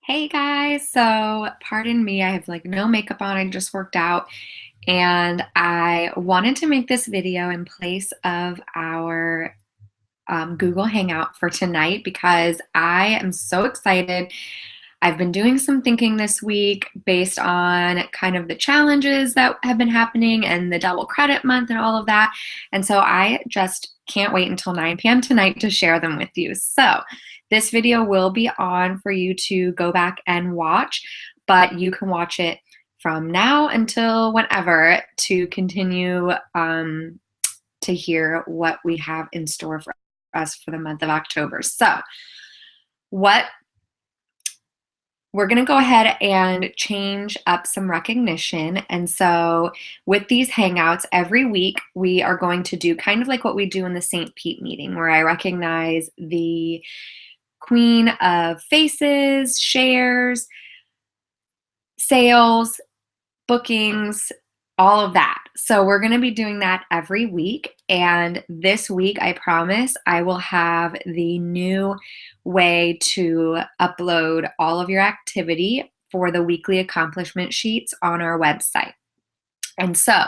Hey guys, so pardon me, I have like no makeup on, I just worked out, and I wanted to make this video in place of our Google Hangout for tonight because I am so excited. I've been doing some thinking this week based on kind of the challenges that have been happening and the double credit month and all of that. And so I just can't wait until 9 p.m. tonight to share them with you. So this video will be on for you to go back and watch, but you can watch it from now until whenever to continue to hear what we have in store for us for the month of October. So what we're going to go ahead and change up some recognition. And so with these hangouts every week, we are going to do kind of like what we do in the St. Pete meeting, where I recognize the queen of faces, shares, sales, bookings, all of that. So we're going to be doing that every week. And this week, I promise, I will have the new way to upload all of your activity for the weekly accomplishment sheets on our website. And so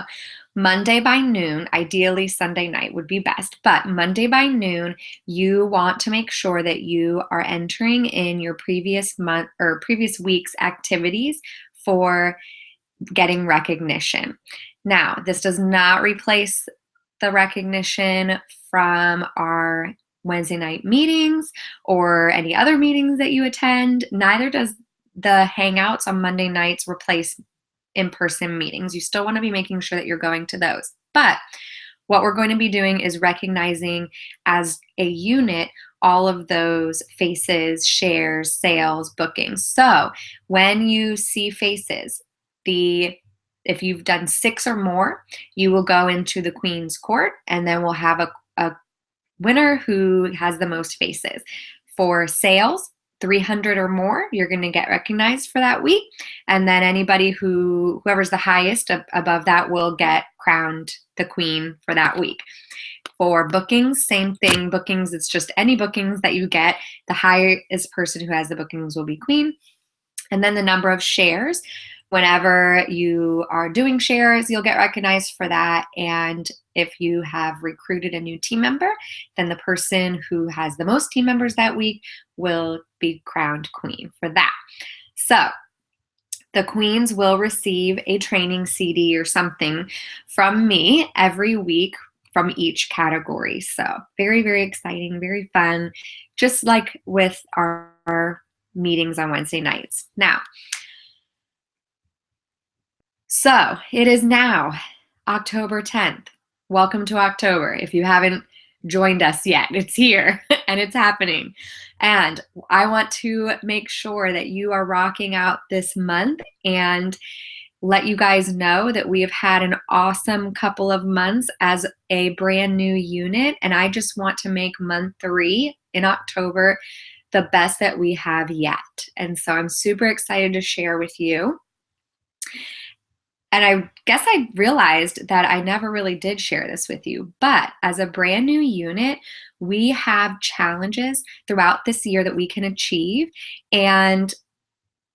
Monday by noon, ideally Sunday night would be best, but Monday by noon, you want to make sure that you are entering in your previous month or previous week's activities for getting recognition. Now, this does not replace the recognition from our Wednesday night meetings or any other meetings that you attend. Neither does the Hangouts on Monday nights replace in-person meetings. You still want to be making sure that you're going to those. But what we're going to be doing is recognizing as a unit all of those faces, shares, sales, bookings. So when you see faces, if you've done 6 or more, you will go into the Queen's Court, and then we'll have a winner who has the most faces. For sales, 300 or more, you're going to get recognized for that week. And then whoever's the highest above that will get crowned the queen for that week. For bookings, same thing. Bookings, it's just any bookings that you get. The highest person who has the bookings will be queen. And then the number of shares. Whenever you are doing shares, you'll get recognized for that. And if you have recruited a new team member, then the person who has the most team members that week will be crowned queen for that. So the queens will receive a training CD or something from me every week from each category. So very, very exciting, very fun, just like with our meetings on Wednesday nights. Now, so it is now October 10th. Welcome to October. If you haven't joined us yet, it's here and it's happening. And I want to make sure that you are rocking out this month and let you guys know that we have had an awesome couple of months as a brand new unit. And I just want to make month 3 in October the best that we have yet. And so I'm super excited to share with you. And I guess I realized that I never really did share this with you, but as a brand new unit, we have challenges throughout this year that we can achieve, and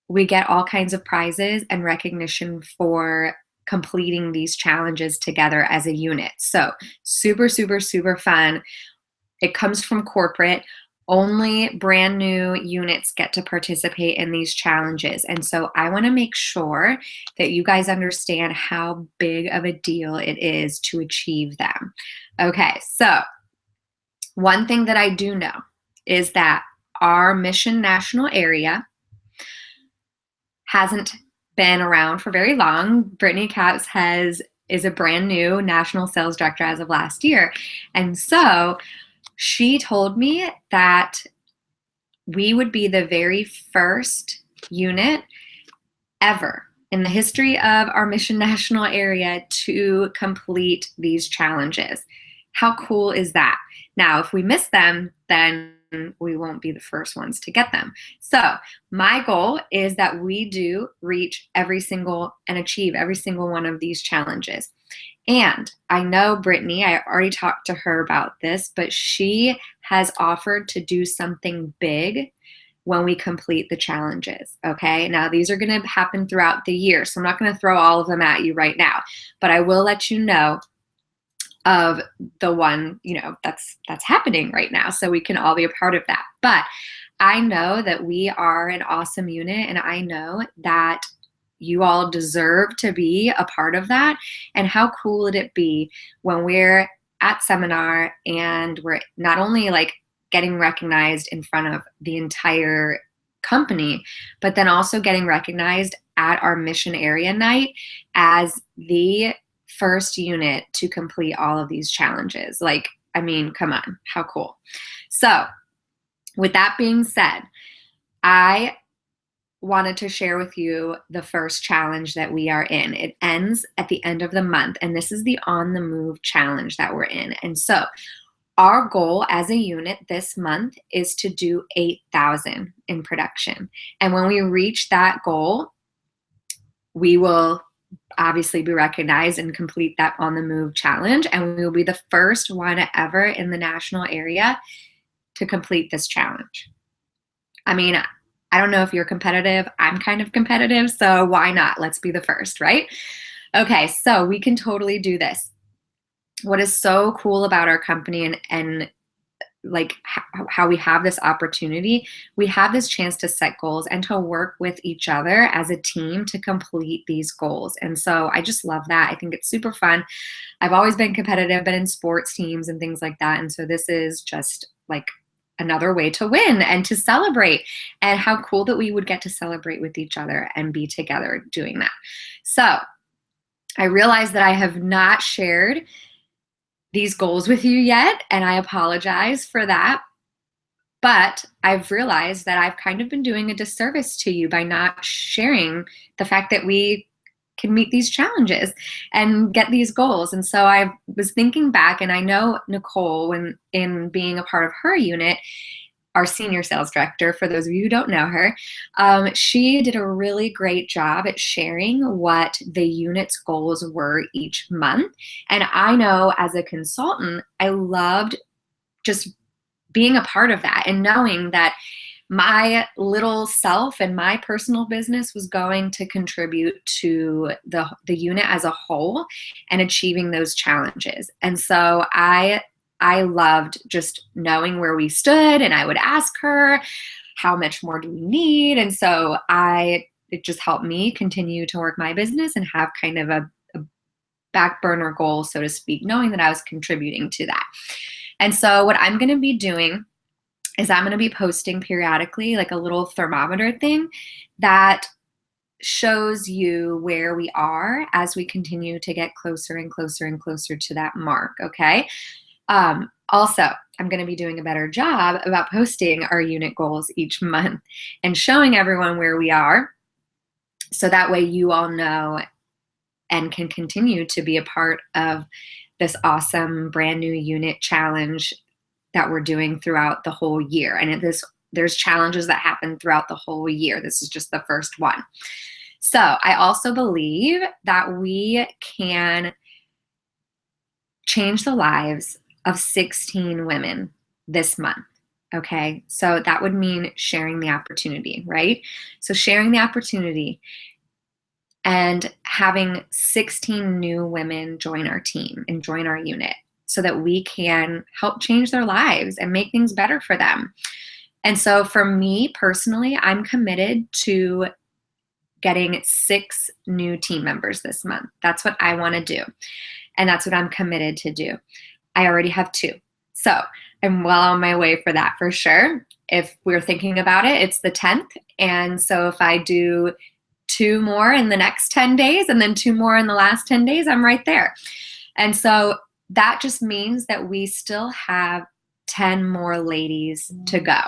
we get all kinds of prizes and recognition for completing these challenges together as a unit. So super, super, super fun. It comes from corporate. Only brand new units get to participate in these challenges. And so I want to make sure that you guys understand how big of a deal it is to achieve them. Okay, so one thing that I do know is that our Mission National area hasn't been around for very long. Brittany Katz is a brand new national sales director as of last year. And so she told me that we would be the very first unit ever in the history of our Mission National area to complete these challenges. How cool is that? Now, if we miss them, then we won't be the first ones to get them. So my goal is that we do reach and achieve every single one of these challenges. And I know Brittany, I already talked to her about this, but she has offered to do something big when we complete the challenges, okay? Now, these are going to happen throughout the year, so I'm not going to throw all of them at you right now, but I will let you know of the one, that's happening right now, so we can all be a part of that. But I know that we are an awesome unit, and I know that you all deserve to be a part of that. And how cool would it be when we're at seminar and we're not only like getting recognized in front of the entire company, but then also getting recognized at our mission area night as the first unit to complete all of these challenges. Like, I mean, come on, how cool. So with that being said, I wanted to share with you the first challenge that we are in. It ends at the end of the month, and this is the On the Move challenge that we're in. And so our goal as a unit this month is to do 8,000 in production. And when we reach that goal, we will obviously be recognized and complete that On the Move challenge. And we will be the first one ever in the national area to complete this challenge. I mean, I don't know if you're competitive. I'm kind of competitive, so why not? Let's be the first, right? Okay, so we can totally do this. What is so cool about our company and like how we have this opportunity, we have this chance to set goals and to work with each other as a team to complete these goals. And so I just love that. I think it's super fun. I've always been competitive, been in sports teams and things like that. And so this is just like another way to win and to celebrate, and how cool that we would get to celebrate with each other and be together doing that. So I realize that I have not shared these goals with you yet, and I apologize for that. But I've realized that I've kind of been doing a disservice to you by not sharing the fact that we can meet these challenges and get these goals. And so I was thinking back, and I know Nicole, when in being a part of her unit, our senior sales director, for those of you who don't know her, she did a really great job at sharing what the unit's goals were each month. And I know as a consultant, I loved just being a part of that and knowing that my little self and my personal business was going to contribute to the unit as a whole and achieving those challenges. And so I loved just knowing where we stood, and I would ask her, how much more do we need? And so it just helped me continue to work my business and have kind of a back burner goal, so to speak, knowing that I was contributing to that. And so what I'm going to be doing is I'm going to be posting periodically like a little thermometer thing that shows you where we are as we continue to get closer and closer and closer to that mark, okay? Also, I'm going to be doing a better job about posting our unit goals each month and showing everyone where we are, so that way you all know and can continue to be a part of this awesome brand new unit challenge that we're doing throughout the whole year. And there's challenges that happen throughout the whole year. This is just the first one. So I also believe that we can change the lives of 16 women this month. Okay, so that would mean sharing the opportunity, right? So sharing the opportunity and having 16 new women join our team and join our unit, so that we can help change their lives and make things better for them. And so for me personally, I'm committed to getting 6 new team members this month. That's what I want to do. And that's what I'm committed to do. I already have 2. So I'm well on my way for that for sure. If we're thinking about it, it's the 10th. And so if I do 2 more in the next 10 days and then 2 more in the last 10 days, I'm right there. And so that just means that we still have 10 more ladies to go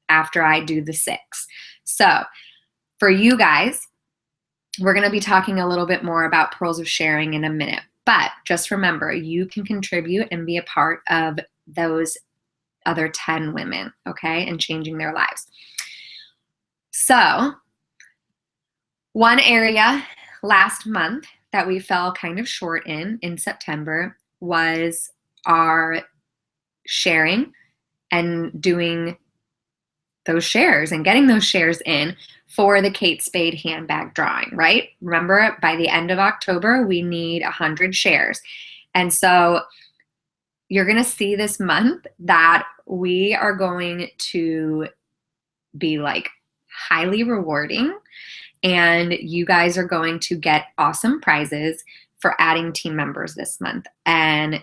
after I do the 6. So for you guys, we're going to be talking a little bit more about pearls of sharing in a minute. But just remember, you can contribute and be a part of those other 10 women, okay, and changing their lives. So one area last month that we fell kind of short in September was our sharing and doing those shares and getting those shares in for the Kate Spade handbag drawing, right? Remember, by the end of October, we need 100 shares. And so you're going to see this month that we are going to be like highly rewarding, and you guys are going to get awesome prizes for adding team members this month. And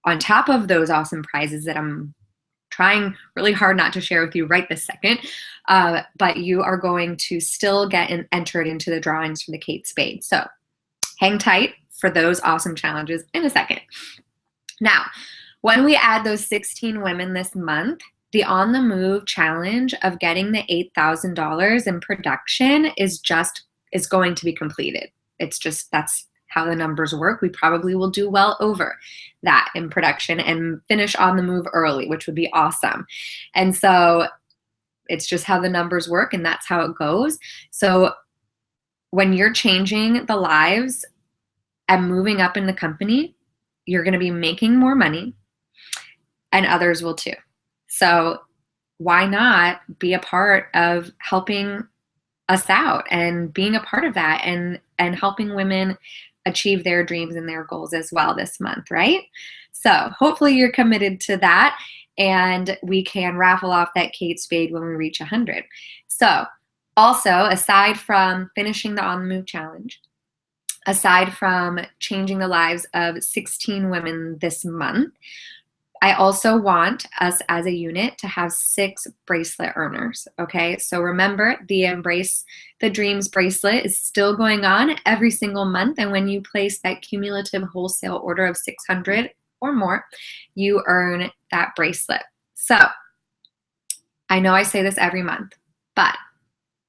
on top of those awesome prizes that I'm trying really hard not to share with you right this second, but you are going to still get entered into the drawings for the Kate Spade. So hang tight for those awesome challenges in a second. Now, when we add those 16 women this month, the On the Move challenge of getting the $8,000 in production is going to be completed. It's just, that's how the numbers work. We probably will do well over that in production and finish On the Move early, which would be awesome. And so it's just how the numbers work, and that's how it goes. So when you're changing the lives and moving up in the company, you're going to be making more money, and others will too. So why not be a part of helping us out and being a part of that and helping women achieve their dreams and their goals as well this month, right? So hopefully you're committed to that, and we can raffle off that Kate Spade when we reach 100. So also, aside from finishing the On the Move challenge, aside from changing the lives of 16 women this month, I also want us as a unit to have 6 bracelet earners, okay? So remember, the Embrace the Dreams bracelet is still going on every single month, and when you place that cumulative wholesale order of 600 or more, you earn that bracelet. So I know I say this every month, but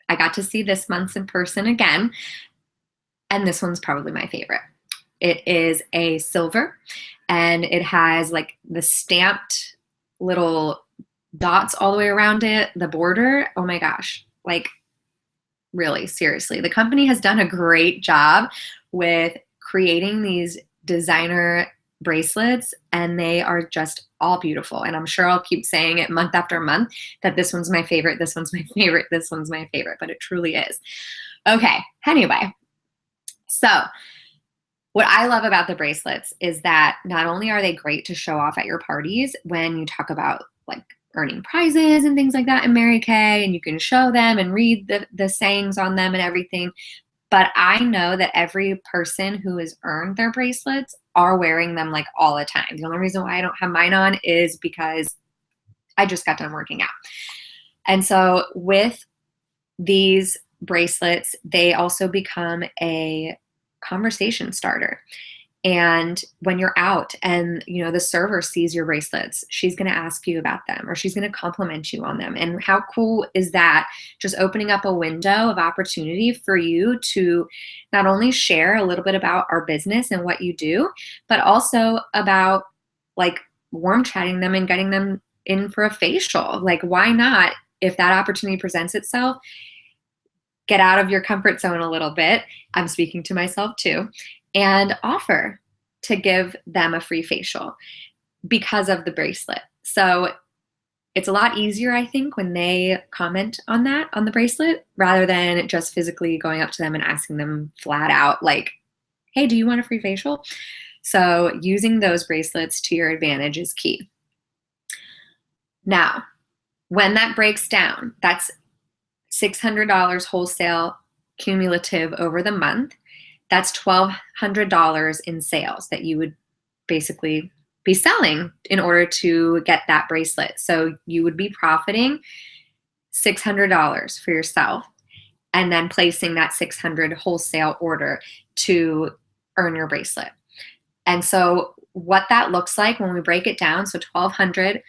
I got to see this month's in person again, and this one's probably my favorite. It is a silver, and it has like the stamped little dots all the way around it, the border. Oh my gosh, like really, seriously. The company has done a great job with creating these designer bracelets, and they are just all beautiful. And I'm sure I'll keep saying it month after month that this one's my favorite, this one's my favorite, this one's my favorite, but it truly is. Okay, anyway, so what I love about the bracelets is that not only are they great to show off at your parties when you talk about like earning prizes and things like that in Mary Kay, and you can show them and read the sayings on them and everything, but I know that every person who has earned their bracelets are wearing them like all the time. The only reason why I don't have mine on is because I just got done working out. And so with these bracelets, they also become a conversation starter. And when you're out and the server sees your bracelets, she's going to ask you about them, or she's going to compliment you on them. And how cool is that? Just opening up a window of opportunity for you to not only share a little bit about our business and what you do, but also about like warm chatting them and getting them in for a facial. Like, why not, if that opportunity presents itself, get out of your comfort zone a little bit. I'm speaking to myself too, and offer to give them a free facial because of the bracelet. So it's a lot easier, I think, when they comment on that, on the bracelet, rather than just physically going up to them and asking them flat out, like, hey, do you want a free facial? So using those bracelets to your advantage is key. Now, when that breaks down, that's $600 wholesale cumulative over the month. That's $1,200 in sales that you would basically be selling in order to get that bracelet. So you would be profiting $600 for yourself and then placing that 600 wholesale order to earn your bracelet. And so what that looks like when we break it down, so 1,200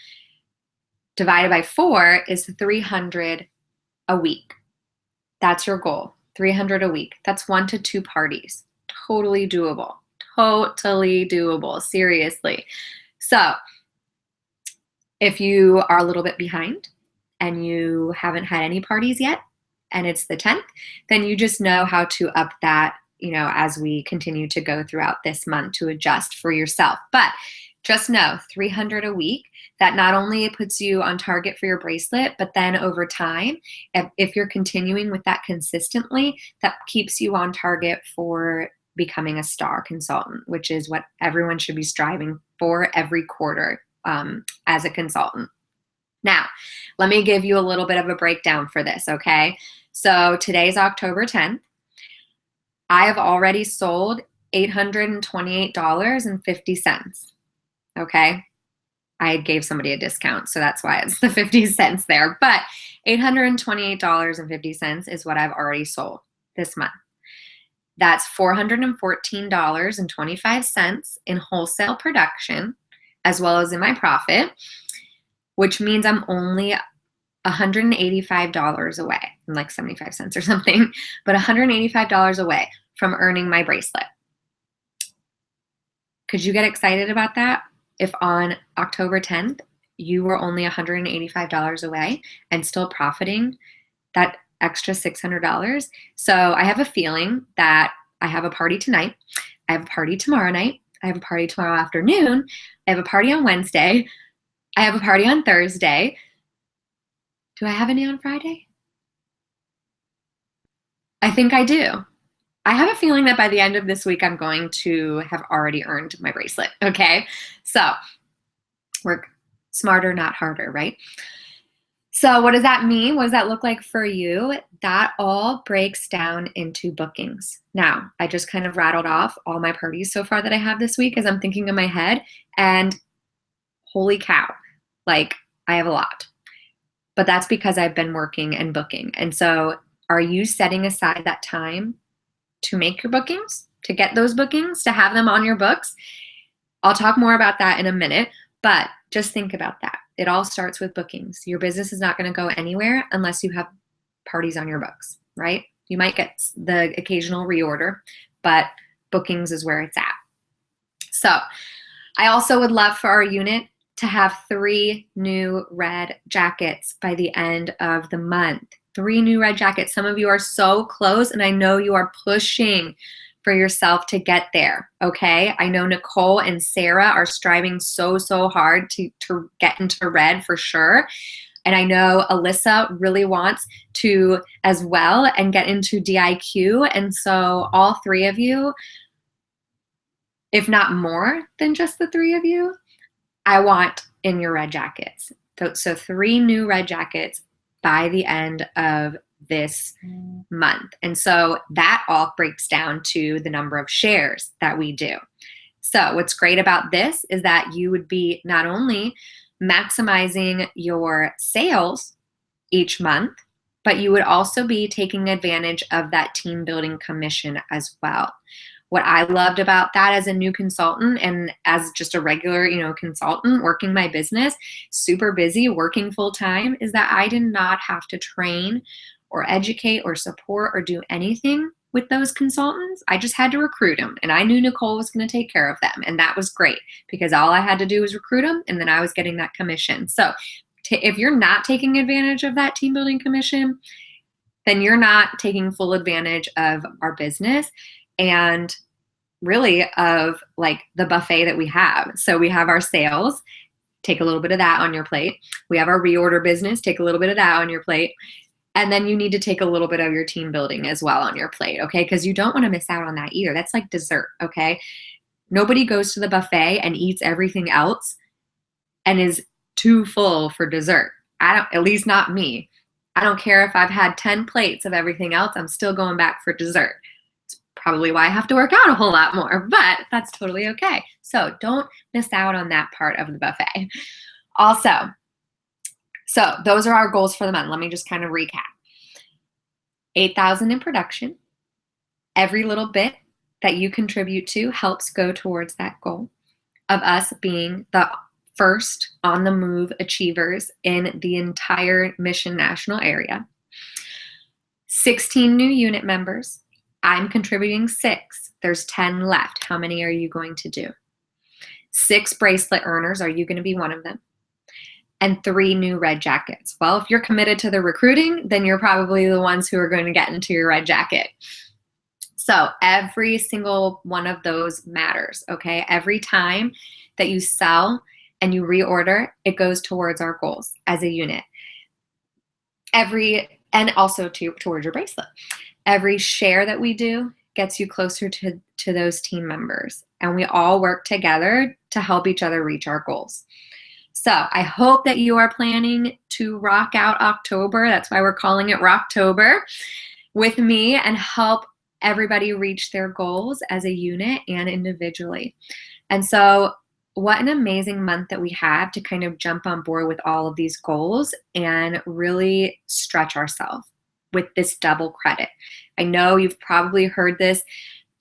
divided by 4 is 300 a week. That's your goal, 300 a week. That's 1 to 2 parties. Totally doable. Totally doable, seriously. So if you are a little bit behind and you haven't had any parties yet, and it's the 10th, then you just know how to up that, as we continue to go throughout this month to adjust for yourself. But just know 300 a week, that not only puts you on target for your bracelet, but then over time, if you're continuing with that consistently, that keeps you on target for becoming a star consultant, which is what everyone should be striving for every quarter as a consultant. Now, let me give you a little bit of a breakdown for this, okay? So today's October 10th. I have already sold $828.50, okay? I gave somebody a discount, so that's why it's the 50 cents there. But $828.50 is what I've already sold this month. That's $414.25 in wholesale production, as well as in my profit, which means I'm only $185 away, like 75 cents or something, but $185 away from earning my bracelet. Could you get excited about that? If on October 10th, you were only $185 away and still profiting that extra $600. So I have a feeling that I have a party tonight. I have a party tomorrow night. I have a party tomorrow afternoon. I have a party on Wednesday. I have a party on Thursday. Do I have any on Friday? I think I do. I have a feeling that by the end of this week, I'm going to have already earned my bracelet, okay? So work smarter, not harder, right? So what does that mean? What does that look like for you? That all breaks down into bookings. Now, I just kind of rattled off all my parties so far that I have this week as I'm thinking in my head, and holy cow, like I have a lot. But that's because I've been working and booking. And so are you setting aside that time to make your bookings, to get those bookings, to have them on your books? I'll talk more about that in a minute, but just think about that. It all starts with bookings. Your business is not going to go anywhere unless you have parties on your books, right? You might get the occasional reorder, but bookings is where it's at. So I also would love for our unit to have 3 new red jackets by the end of the month. 3 new red jackets. Some of you are so close, and I know you are pushing for yourself to get there, okay? I know Nicole and Sarah are striving so hard to get into red for sure. And I know Alyssa really wants to as well and get into DIQ. And so all 3 of you, if not more than just the 3 of you, I want in your red jackets. So 3 new red jackets by the end of this month. And so that all breaks down to the number of shares that we do. So what's great about this is that you would be not only maximizing your sales each month, but you would also be taking advantage of that team building commission as well. What I loved about that as a new consultant and as just a regular, consultant working my business, super busy, working full time, is that I did not have to train or educate or support or do anything with those consultants. I just had to recruit them, and I knew Nicole was going to take care of them, and that was great because all I had to do was recruit them, and then I was getting that commission. So if you're not taking advantage of that team building commission, then you're not taking full advantage of our business and really of like the buffet that we have. So we have our sales, take a little bit of that on your plate. We have our reorder business, take a little bit of that on your plate. And then you need to take a little bit of your team building as well on your plate, okay? Because you don't want to miss out on that either. That's like dessert, okay? Nobody goes to the buffet and eats everything else and is too full for dessert. At least not me. I don't care if I've had 10 plates of everything else, I'm still going back for dessert. It's probably why I have to work out a whole lot more, but that's totally okay. So don't miss out on that part of the buffet. Also, so those are our goals for the month. Let me just kind of recap. 8,000 in production. Every little bit that you contribute to helps go towards that goal of us being the first on the move achievers in the entire Mission National area. 16 new unit members. I'm contributing 6. There's 10 left. How many are you going to do? 6 bracelet earners. Are you going to be one of them? And 3 new red jackets. Well, if you're committed to the recruiting, then you're probably the ones who are going to get into your red jacket. So every single one of those matters, okay? Every time that you sell and you reorder, it goes towards our goals as a unit. And also towards your bracelet. Every share that we do gets you closer to those team members, and we all work together to help each other reach our goals. So I hope that you are planning to rock out October. That's why we're calling it Rock-tober with me, and help everybody reach their goals as a unit and individually. And so what an amazing month that we have to kind of jump on board with all of these goals and really stretch ourselves with this double credit. I know you've probably heard this.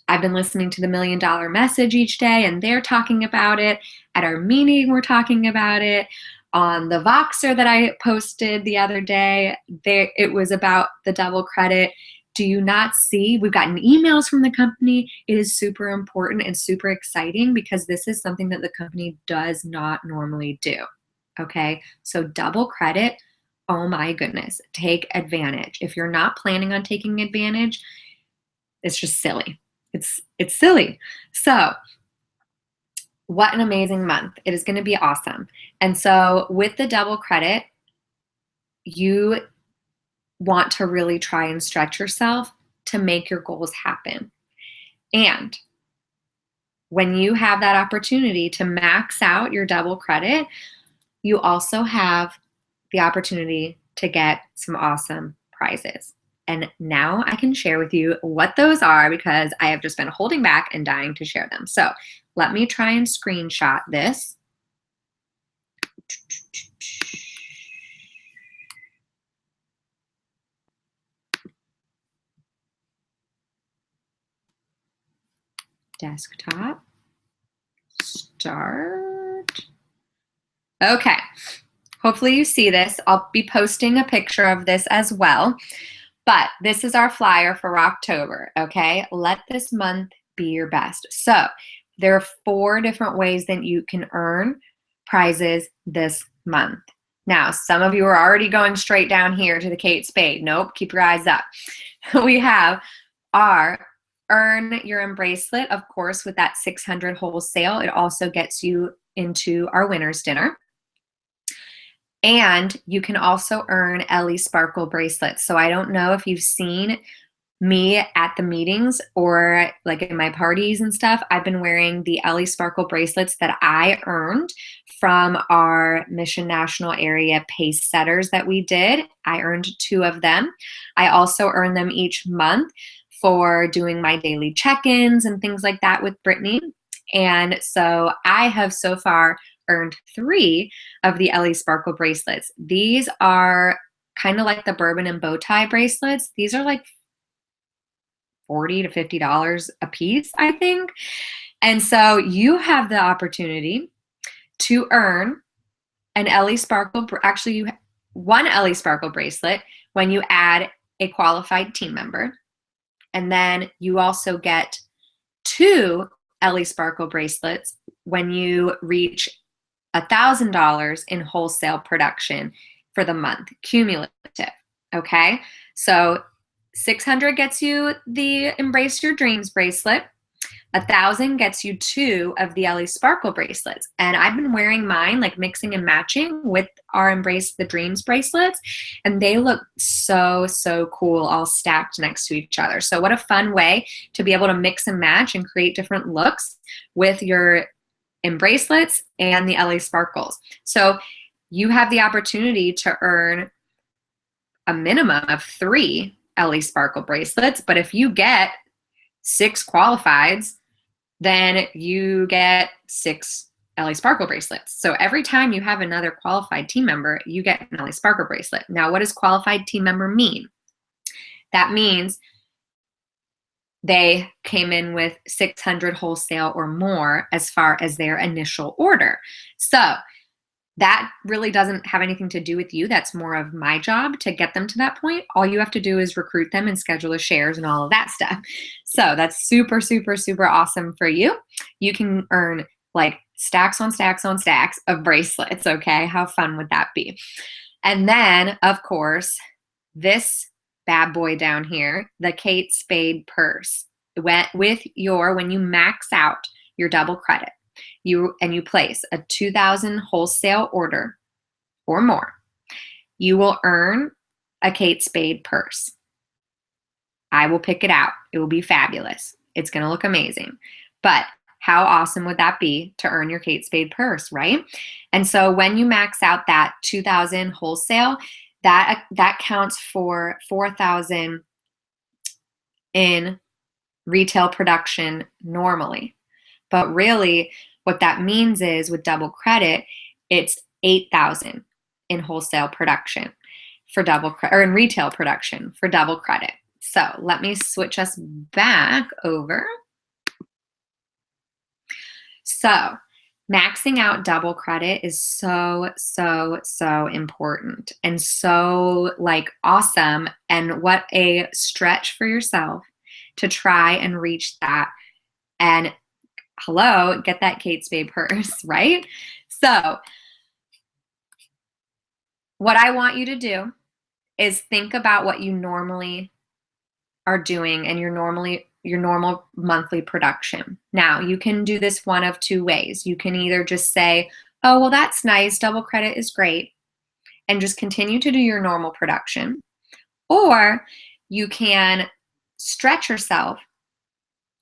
I've been listening to the $1 Million Message each day, and they're talking about it. At our meeting, we're talking about it. On the Voxer that I posted the other day, it was about the double credit. Do you not see? We've gotten emails from the company. It is super important and super exciting because this is something that the company does not normally do. Okay, so double credit, oh my goodness, take advantage. If you're not planning on taking advantage, it's just silly. It's silly. So what an amazing month. It is going to be awesome. And so with the double credit, you want to really try and stretch yourself to make your goals happen. And when you have that opportunity to max out your double credit, you also have the opportunity to get some awesome prizes. And now I can share with you what those are because I have just been holding back and dying to share them. So let me try and screenshot this. Desktop. Start. Okay. Hopefully you see this. I'll be posting a picture of this as well. But this is our flyer for Rock-tober, okay? Let this month be your best. So there are 4 different ways that you can earn prizes this month. Now, some of you are already going straight down here to the Kate Spade. Nope, keep your eyes up. We have our Earn Your Bracelet, of course, with that 600 wholesale. It also gets you into our winner's dinner. And you can also earn Ellie Sparkle Bracelets. So I don't know if you've seen me at the meetings or like in my parties and stuff. I've been wearing the Ellie Sparkle Bracelets that I earned from our Mission National Area Pace Setters that we did. I earned 2 of them. I also earn them each month for doing my daily check-ins and things like that with Brittany. And so I have so far earned 3 of the Ellie Sparkle Bracelets. These are kind of like the bourbon and bow tie bracelets. These are like $40 to $50 a piece, I think. And so you have the opportunity to earn an Ellie Sparkle, actually one Ellie Sparkle bracelet when you add a qualified team member. And then you also get 2 Ellie Sparkle bracelets when you reach $1,000 in wholesale production for the month, cumulative, okay? So 600 gets you the Embrace Your Dreams bracelet. 1,000 gets you 2 of the Ellie Sparkle bracelets. And I've been wearing mine, like mixing and matching with our Embrace the Dreams bracelets. And they look so, so cool, all stacked next to each other. So what a fun way to be able to mix and match and create different looks with your bracelets and the Ellie Sparkles. So you have the opportunity to earn a minimum of 3 Ellie Sparkle bracelets, but if you get 6 qualifieds, then you get 6 Ellie Sparkle bracelets. So every time you have another qualified team member, you get an Ellie Sparkle bracelet. Now, what does qualified team member mean? That means they came in with 600 wholesale or more as far as their initial order. So that really doesn't have anything to do with you. That's more of my job to get them to that point. All you have to do is recruit them and schedule the shares and all of that stuff. So that's super, super, super awesome for you. You can earn like stacks on stacks on stacks of bracelets, okay? How fun would that be? And then, of course, this bad boy down here, the Kate Spade purse, when you max out your double credit, you place a 2,000 wholesale order or more, you will earn a Kate Spade purse. I will pick it out. It will be fabulous. It's going to look amazing. But how awesome would that be to earn your Kate Spade purse, right? And so when you max out that 2,000 wholesale, that counts for 4,000 in retail production normally. But really, what that means is with double credit, it's 8,000 in wholesale production for double credit, or in retail production for double credit. So let me switch us back over. So maxing out double credit is so, so, so important and so like awesome. And what a stretch for yourself to try and reach that and get that Kate Spade purse, right? So what I want you to do is think about what you normally are doing and your normal monthly production. Now, you can do this one of two ways. You can either just say, oh, well, that's nice, double credit is great, and just continue to do your normal production. Or you can stretch yourself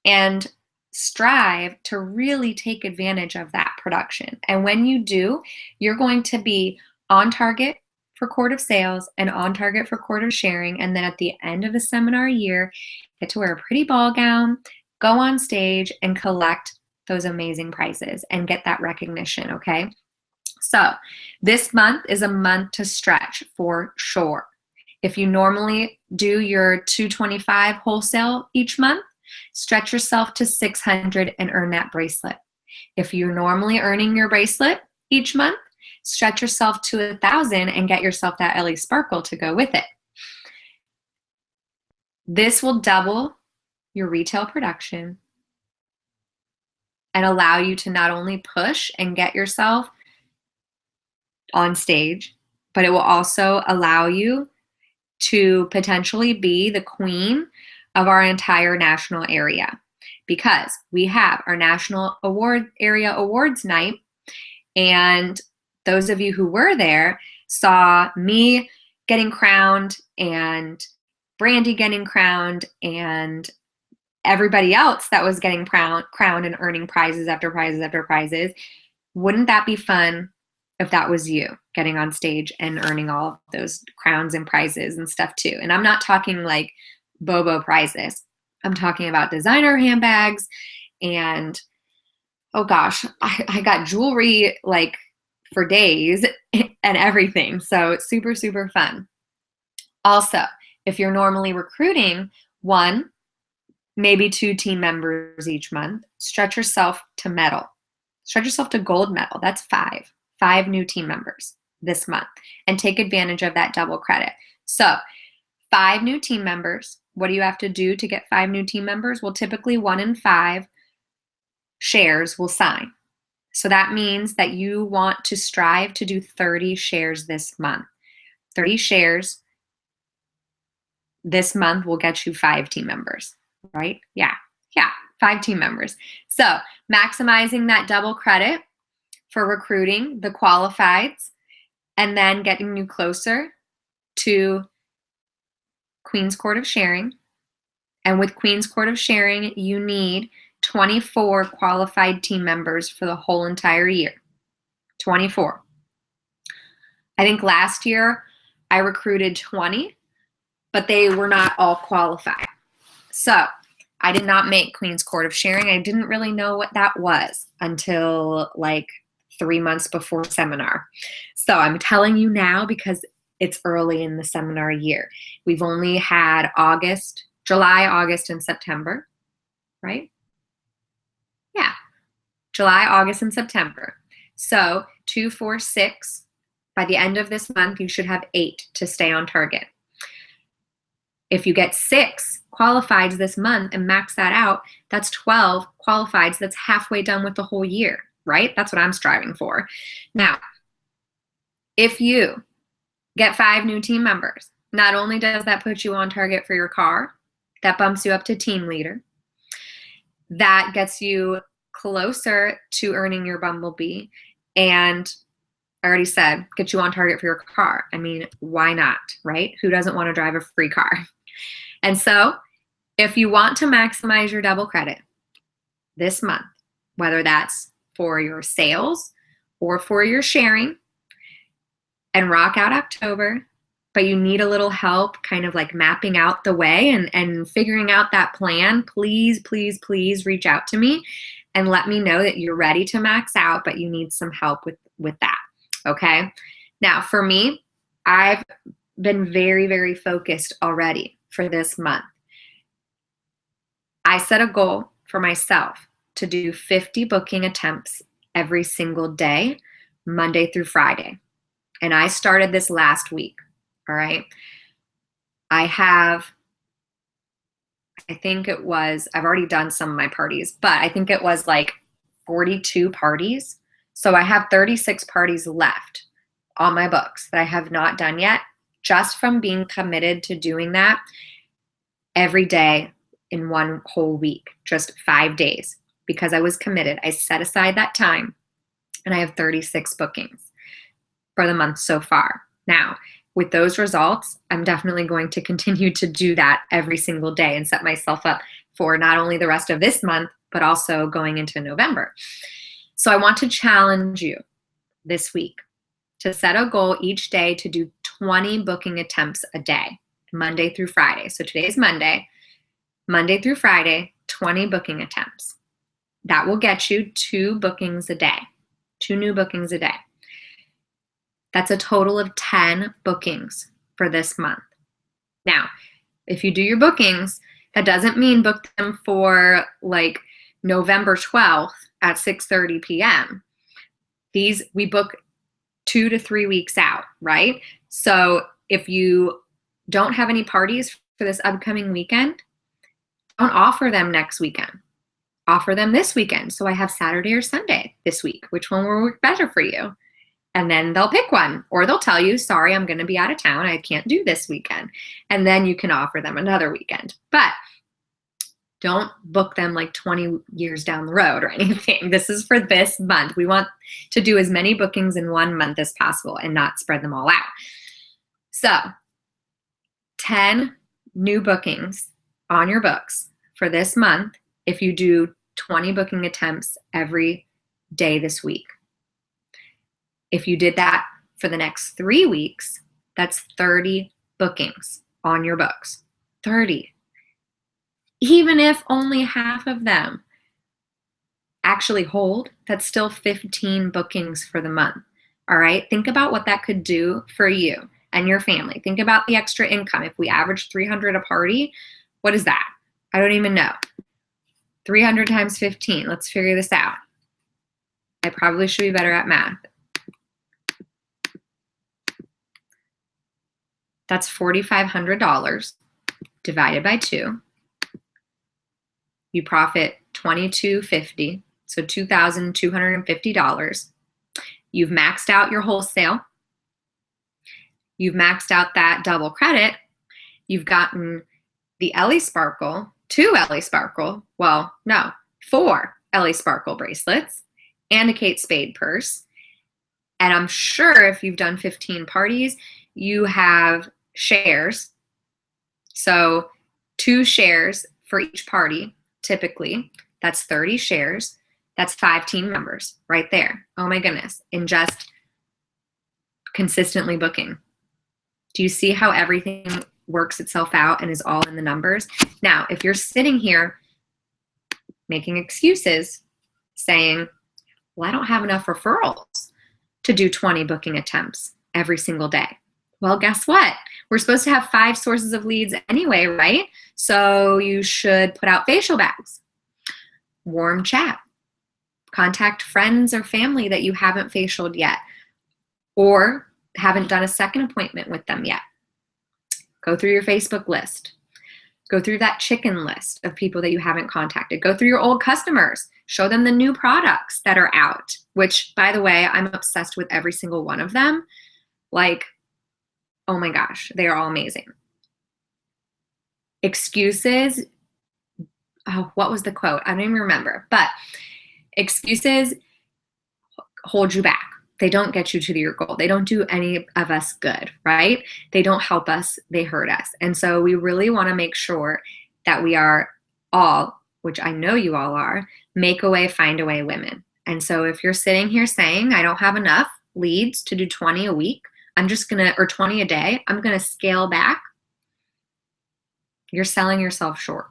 and strive to really take advantage of that production. And when you do, you're going to be on target for quart of sales and on target for quart of sharing. And then at the end of the seminar year, get to wear a pretty ball gown, go on stage and collect those amazing prizes and get that recognition, okay? So this month is a month to stretch for sure. If you normally do your $225 wholesale each month, stretch yourself to $600 and earn that bracelet. If you're normally earning your bracelet each month, stretch yourself to $1,000 and get yourself that LA Sparkle to go with it. This will double your retail production and allow you to not only push and get yourself on stage, but it will also allow you to potentially be the queen of our entire national area, because we have our national area awards night, and those of you who were there saw me getting crowned and Brandy getting crowned and everybody else that was getting crowned and earning prizes after prizes after prizes. Wouldn't that be fun if that was you getting on stage and earning all of those crowns and prizes and stuff too? And I'm not talking like Bobo prizes. I'm talking about designer handbags and, oh gosh, I got jewelry like for days and everything. So it's super, super fun. Also, if you're normally recruiting 1, maybe 2 team members each month, stretch yourself to medal. Stretch yourself to gold medal. That's 5 new team members this month, and take advantage of that double credit. So 5 new team members. What do you have to do to get 5 new team members? Well, typically 1 in 5 shares will sign. So that means that you want to strive to do 30 shares this month. 30 shares this month will get you 5 team members, right? Yeah, 5 team members. So maximizing that double credit for recruiting the qualifieds and then getting you closer to Queen's Court of Sharing. And with Queen's Court of Sharing, you need 24 qualified team members for the whole entire year. 24. I think last year I recruited 20, but they were not all qualified. So I did not make Queen's Court of Sharing. I didn't really know what that was until like 3 months before seminar. So I'm telling you now because it's early in the seminar year. We've only had July, August, and September, right? Yeah, July, August, and September. So 2, 4, 6. By the end of this month, you should have 8 to stay on target. If you get 6 qualifieds this month and max that out, that's 12 qualifieds. That's halfway done with the whole year, right? That's what I'm striving for. Now, if you get 5 new team members, not only does that put you on target for your car, that bumps you up to team leader. That gets you closer to earning your Bumblebee. And I already said, get you on target for your car. I mean, why not, right? Who doesn't want to drive a free car? And so if you want to maximize your double credit this month, whether that's for your sales or for your sharing, and rock out October, but you need a little help kind of like mapping out the way and figuring out that plan, please, please, please reach out to me and let me know that you're ready to max out, but you need some help with that, okay? Now, for me, I've been very, very focused already for this month. I set a goal for myself to do 50 booking attempts every single day, Monday through Friday. And I started this last week, all right? I've already done some of my parties, but I think it was like 42 parties. So I have 36 parties left on my books that I have not done yet, just from being committed to doing that every day in one whole week, just 5 days, because I was committed. I set aside that time, and I have 36 bookings for the month so far. Now, with those results, I'm definitely going to continue to do that every single day and set myself up for not only the rest of this month, but also going into November. So I want to challenge you this week to set a goal each day to do 20 booking attempts a day, Monday through Friday. So today's Monday through Friday, 20 booking attempts. That will get you 2 bookings a day, 2 new bookings a day. That's a total of 10 bookings for this month. Now, if you do your bookings, that doesn't mean book them for like November 12th at 6:30 p.m. We book 2 to 3 weeks out, right? So if you don't have any parties for this upcoming weekend, don't offer them next weekend. Offer them this weekend. So I have Saturday or Sunday this week. Which one will work better for you? And then they'll pick one, or they'll tell you, sorry, I'm going to be out of town. I can't do this weekend. And then you can offer them another weekend. But don't book them like 20 years down the road or anything. This is for this month. We want to do as many bookings in one month as possible and not spread them all out. So 10 new bookings on your books for this month if you do 20 booking attempts every day this week. If you did that for the next 3 weeks, that's 30 bookings on your books. 30. Even if only half of them actually hold, that's still 15 bookings for the month. All right? Think about what that could do for you and your family. Think about the extra income. If we average $300 a party, what is that? I don't even know. 300 times 15. Let's figure this out. I probably should be better at math. That's $4,500 divided by 2. You profit $2,250, so $2,250. You've maxed out your wholesale. You've maxed out that double credit. You've gotten the Ellie Sparkle, 2 Ellie Sparkle, 4 Ellie Sparkle bracelets, and a Kate Spade purse. And I'm sure if you've done 15 parties, you have shares. So 2 shares for each party, typically. That's 30 shares. That's 5 team members right there. Oh my goodness. In just consistently booking. Do you see how everything works itself out and is all in the numbers? Now, if you're sitting here making excuses, saying, well, I don't have enough referrals to do 20 booking attempts every single day. Well, guess what? We're supposed to have 5 sources of leads anyway, right? So you should put out facial bags, warm chat, contact friends or family that you haven't facialed yet or haven't done a second appointment with them yet. Go through your Facebook list. Go through that chicken list of people that you haven't contacted. Go through your old customers. Show them the new products that are out, which, by the way, I'm obsessed with every single one of them. Like, oh my gosh, they are all amazing. Excuses. Oh, what was the quote? I don't even remember. But Excuses hold you back. They don't get you to your goal. They don't do any of us good, right? They don't help us. They hurt us. And so we really want to make sure that we are all, which I know you all are, make a way, find a way women. And so if you're sitting here saying, I don't have enough leads to do 20 a week, or 20 a day, I'm going to scale back. You're selling yourself short.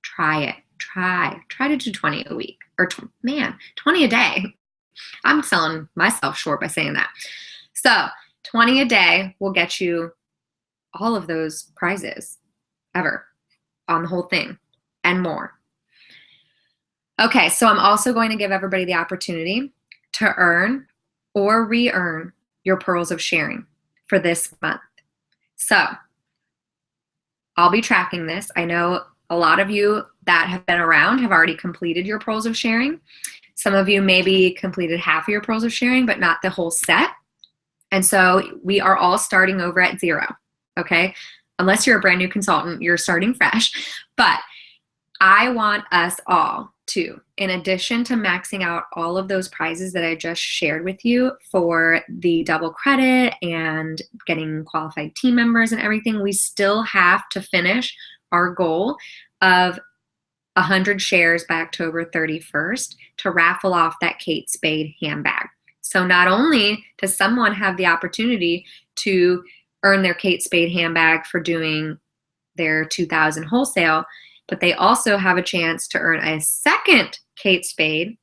Try it. Try to do 20 a week, or 20 a day. I'm selling myself short by saying that. So 20 a day will get you all of those prizes ever on the whole thing and more. Okay, so I'm also going to give everybody the opportunity to earn or re-earn your pearls of sharing for this month. So I'll be tracking this. I know a lot of you that have been around have already completed your pearls of sharing. Some of you maybe completed half of your pearls of sharing, but not the whole set. And so we are all starting over at 0, okay? Unless you're a brand new consultant, you're starting fresh. But I want us all to, in addition to maxing out all of those prizes that I just shared with you for the double credit and getting qualified team members and everything, we still have to finish our goal of 100 shares by October 31st to raffle off that Kate Spade handbag. So not only does someone have the opportunity to earn their Kate Spade handbag for doing their 2,000 wholesale, but they also have a chance to earn a second Kate Spade.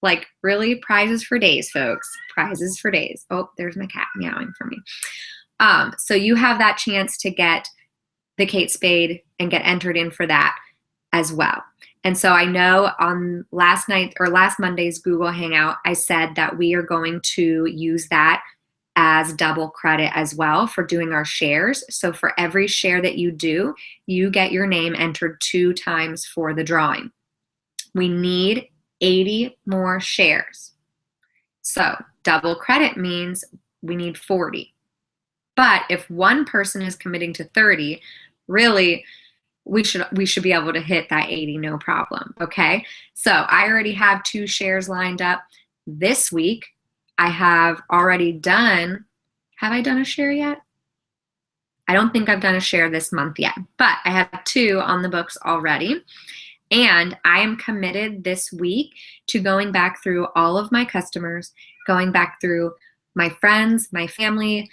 Like, really, prizes for days, folks. Prizes for days. Oh, there's my cat meowing for me. So you have that chance to get the Kate Spade and get entered in for that as well. And so I know on last Monday's Google Hangout, I said that we are going to use that as double credit as well for doing our shares. So for every share that you do, you get your name entered 2 times for the drawing. We need 80 more shares. So double credit means we need 40. But if one person is committing to 30, really, we should be able to hit that 80 no problem, okay? So I already have 2 shares lined up this week. I have already done, have I done a share yet? I don't think I've done a share this month yet, but I have 2 on the books already. And I am committed this week to going back through all of my customers, going back through my friends, my family,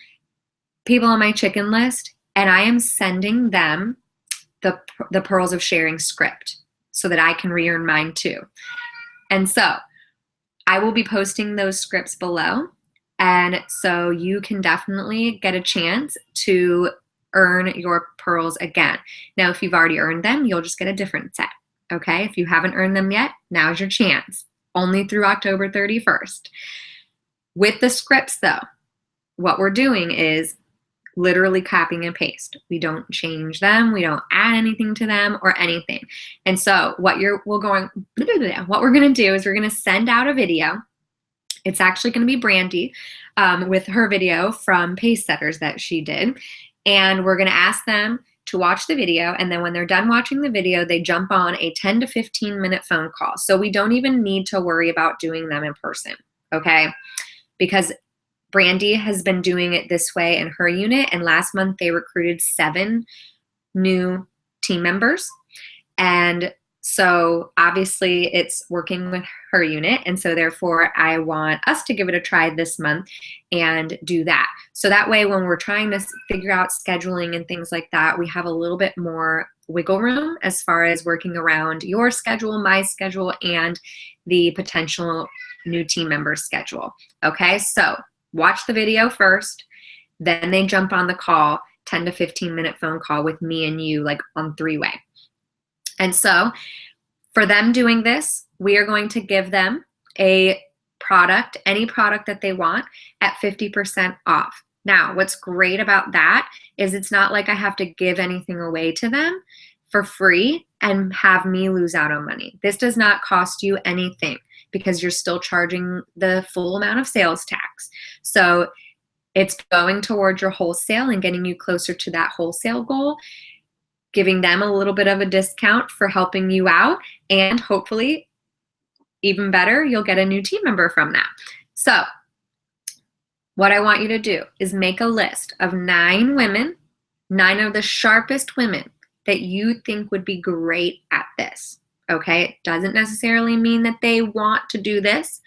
people on my chicken list, and I am sending them the Pearls of Sharing script so that I can re-earn mine too. And so I will be posting those scripts below. And so you can definitely get a chance to earn your pearls again. Now, if you've already earned them, you'll just get a different set. Okay? If you haven't earned them yet, now's your chance. Only through October 31st. With the scripts though, what we're doing is literally copying and paste. We don't change them. We don't add anything to them or anything. And so what we're going to do is we're going to send out a video. It's actually going to be Brandy with her video from Pace Setters that she did. And we're going to ask them to watch the video. And then when they're done watching the video, they jump on a 10 to 15 minute phone call. So we don't even need to worry about doing them in person. Okay? Because Brandy has been doing it this way in her unit, and last month they recruited 7 new team members. And so obviously it's working with her unit, and so therefore I want us to give it a try this month and do that. So that way when we're trying to figure out scheduling and things like that, we have a little bit more wiggle room as far as working around your schedule, my schedule, and the potential new team member's schedule. Okay, so watch the video first, then they jump on the call, 10 to 15 minute phone call with me and you, like on 3-way. And so for them doing this, we are going to give them a product, any product that they want, at 50% off. Now, what's great about that is it's not like I have to give anything away to them for free and have me lose out on money. This does not cost you anything because you're still charging the full amount of sales tax. So it's going towards your wholesale and getting you closer to that wholesale goal, giving them a little bit of a discount for helping you out, and hopefully Even better, you'll get a new team member from that. So what I want you to do is make a list of 9 women, 9 of the sharpest women that you think would be great at this. Okay, it doesn't necessarily mean that they want to do this.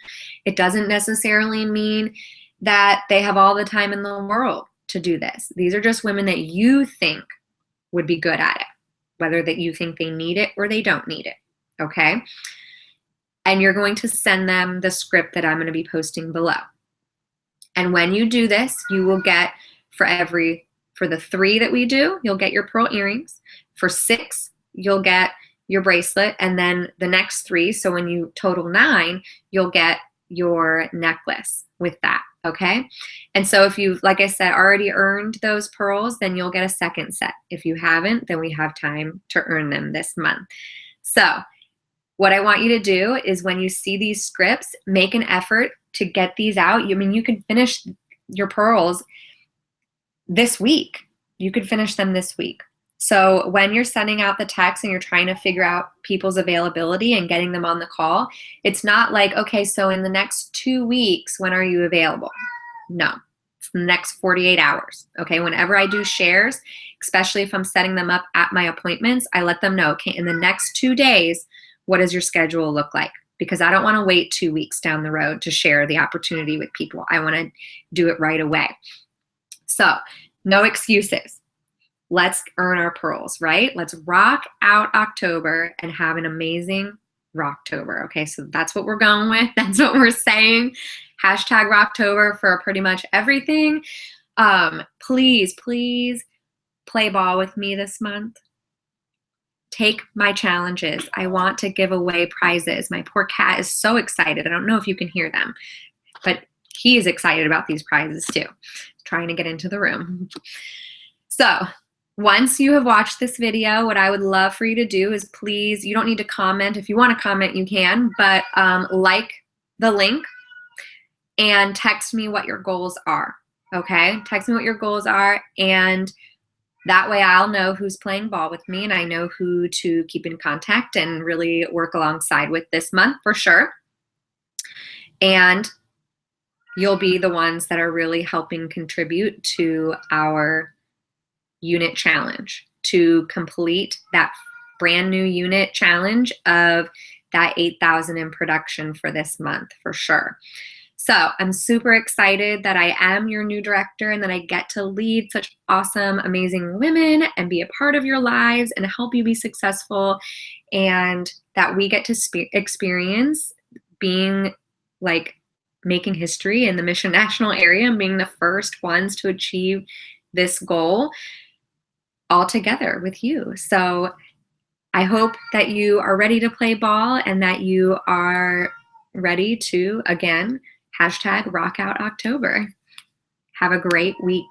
It doesn't necessarily mean that they have all the time in the world to do this. These are just women that you think would be good at it, whether that you think they need it or they don't need it. Okay, and you're going to send them the script that I'm going to be posting below. And when you do this, you will get for the 3 that we do, you'll get your pearl earrings. For 6, you'll get your bracelet. And then the next 3, so when you total 9, you'll get your necklace with that, okay? And so if you've, like I said, already earned those pearls, then you'll get a second set. If you haven't, then we have time to earn them this month. So what I want you to do is when you see these scripts, make an effort to get these out. I mean, you can finish your pearls this week. You could finish them this week. So when you're sending out the text and you're trying to figure out people's availability and getting them on the call, it's not like, okay, so in the next 2 weeks, when are you available? No, it's the next 48 hours. Okay, whenever I do shares, especially if I'm setting them up at my appointments, I let them know, okay, in the next 2 days, what does your schedule look like? Because I don't want to wait 2 weeks down the road to share the opportunity with people. I want to do it right away. So no excuses. Let's earn our pearls, right? Let's rock out October and have an amazing Rock-tober. Okay, so that's what we're going with. That's what we're saying. Hashtag Rock-tober for pretty much everything. Please play ball with me this month. Take my challenges. I want to give away prizes. My poor cat is so excited. I don't know if you can hear them, but he is excited about these prizes too. Trying to get into the room. So once you have watched this video, what I would love for you to do is please, you don't need to comment. If you want to comment, you can, but like the link and text me what your goals are, okay? Text me what your goals are, and that way I'll know who's playing ball with me and I know who to keep in contact and really work alongside with this month for sure. And you'll be the ones that are really helping contribute to our unit challenge, to complete that brand new unit challenge of that 8,000 in production for this month for sure. So I'm super excited that I am your new director and that I get to lead such awesome, amazing women and be a part of your lives and help you be successful, and that we get to experience being like making history in the Mission National area and being the first ones to achieve this goal all together with you. So I hope that you are ready to play ball and that you are ready to, again, hashtag rock out October. Have a great week.